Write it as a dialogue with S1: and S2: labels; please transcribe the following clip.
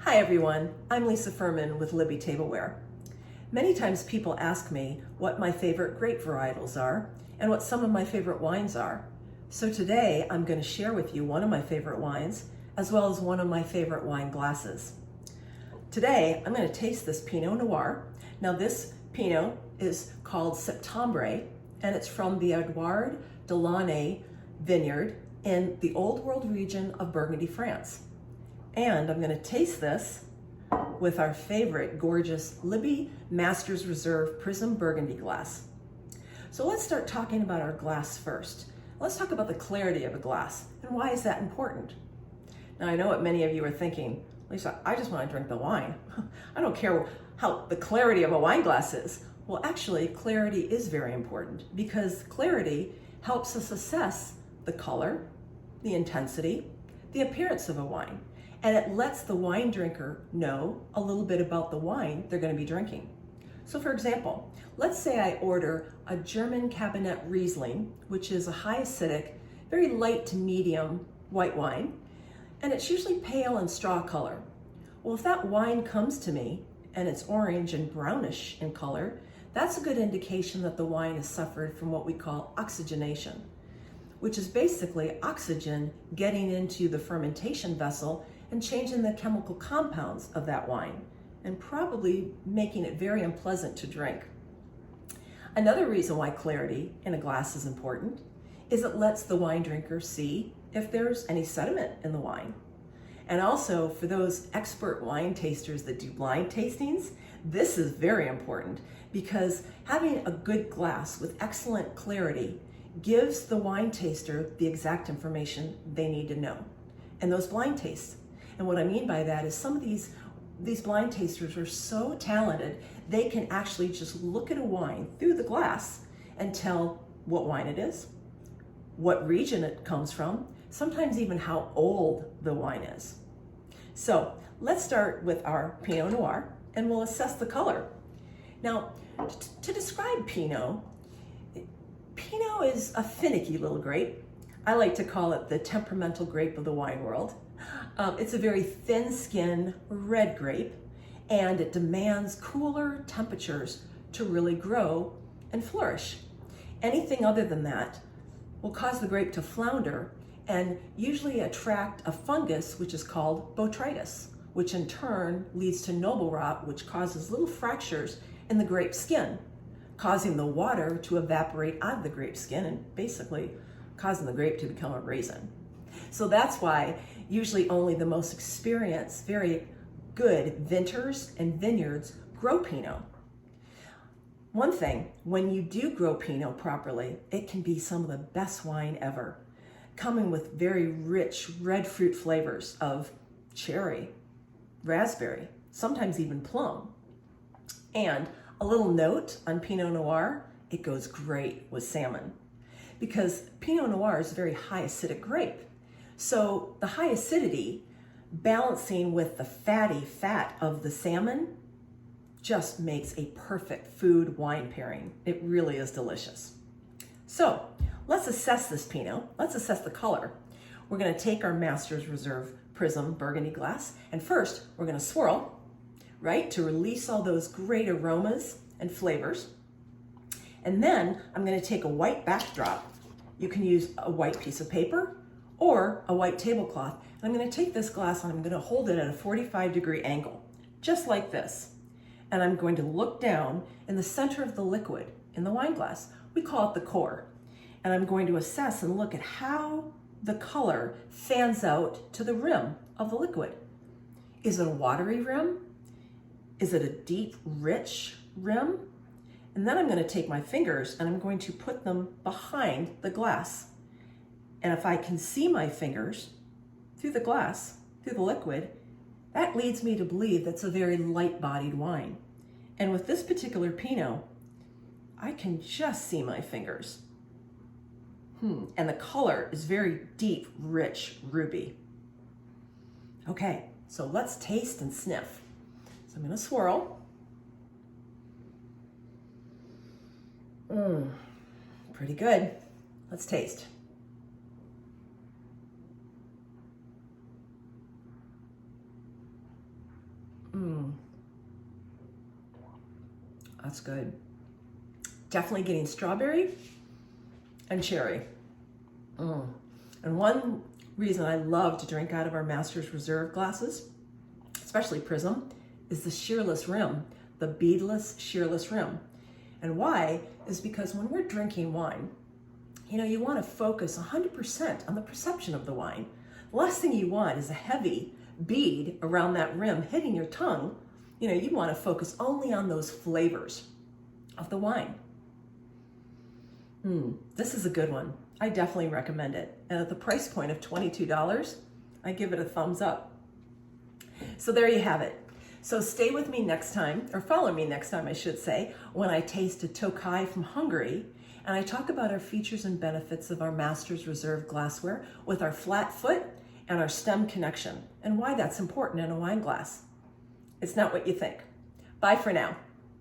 S1: Hi everyone, I'm Lisa Furman with Libby Tableware. Many times people ask me what my favorite grape varietals are and what some of my favorite wines are. So today I'm going to share with you one of my favorite wines as well as one of my favorite wine glasses. Today I'm going to taste this Pinot Noir. Now this Pinot is called Septembre and it's from the Edouard de Launay vineyard in the Old World region of Burgundy, France. And I'm going to taste this with our favorite gorgeous Libby Master's Reserve Prism Burgundy glass. So let's start talking about our glass first. Let's talk about the clarity of a glass and why is that important. Now I know what many of you are thinking, Lisa, I just want to drink the wine. I don't care how the clarity of a wine glass is. Well, actually, clarity is very important because clarity helps us assess the color, the intensity, the appearance of a wine. And it lets the wine drinker know a little bit about the wine they're going to be drinking. So for example, let's say I order a German Cabernet Riesling, which is a high acidic, very light to medium white wine, and it's usually pale and straw color. Well, if that wine comes to me and it's orange and brownish in color, that's a good indication that the wine has suffered from what we call oxygenation, which is basically oxygen getting into the fermentation vessel and changing the chemical compounds of that wine and probably making it very unpleasant to drink. Another reason why clarity in a glass is important is it lets the wine drinker see if there's any sediment in the wine. And also for those expert wine tasters that do blind tastings, this is very important because having a good glass with excellent clarity gives the wine taster the exact information they need to know. And those blind tastes. And what I mean by that is some of these blind tasters are so talented, they can actually just look at a wine through the glass and tell what wine it is, what region it comes from, sometimes even how old the wine is. So let's start with our Pinot Noir and we'll assess the color. Now, to describe Pinot is a finicky little grape. I like to call it the temperamental grape of the wine world. It's a very thin-skinned red grape, and it demands cooler temperatures to really grow and flourish. Anything other than that will cause the grape to flounder and usually attract a fungus which is called botrytis, which in turn leads to noble rot, which causes little fractures in the grape skin, causing the water to evaporate out of the grape skin and basically causing the grape to become a raisin. So that's why usually only the most experienced, very good vintners and vineyards grow Pinot. One thing, when you do grow Pinot properly, it can be some of the best wine ever, coming with very rich red fruit flavors of cherry, raspberry, sometimes even plum. And a little note on Pinot Noir, it goes great with salmon because Pinot Noir is a very high acidic grape. So the high acidity balancing with the fatty fat of the salmon just makes a perfect food wine pairing. It really is delicious. So let's assess this Pinot. Let's assess the color. We're going to take our Master's Reserve Prism Burgundy glass and first we're going to swirl, right, to release all those great aromas and flavors. And then I'm going to take a white backdrop. You can use a white piece of paper or a white tablecloth. And I'm going to take this glass and I'm going to hold it at a 45-degree angle, just like this. And I'm going to look down in the center of the liquid in the wine glass. We call it the core. And I'm going to assess and look at how the color fans out to the rim of the liquid. Is it a watery rim? Is it a deep, rich rim? And then I'm going to take my fingers and I'm going to put them behind the glass. And if I can see my fingers through the glass, through the liquid, that leads me to believe that's a very light-bodied wine. And with this particular Pinot, I can just see my fingers. And the color is very deep, rich, ruby. Okay, so let's taste and sniff. So I'm going to swirl. Pretty good. Let's taste. That's good. Definitely getting strawberry and cherry. And one reason I love to drink out of our Master's Reserve glasses, especially Prism, is the shearless rim, the beadless, shearless rim. And why is because when we're drinking wine, you want to focus 100% on the perception of the wine. The last thing you want is a heavy bead around that rim hitting your tongue. You want to focus only on those flavors of the wine. This is a good one. I definitely recommend it. And at the price point of $22, I give it a thumbs up. So there you have it. So stay with me next time, or follow me next time, I should say, when I taste a Tokai from Hungary, and I talk about our features and benefits of our Master's Reserve glassware with our flat foot and our stem connection, and why that's important in a wine glass. It's not what you think. Bye for now.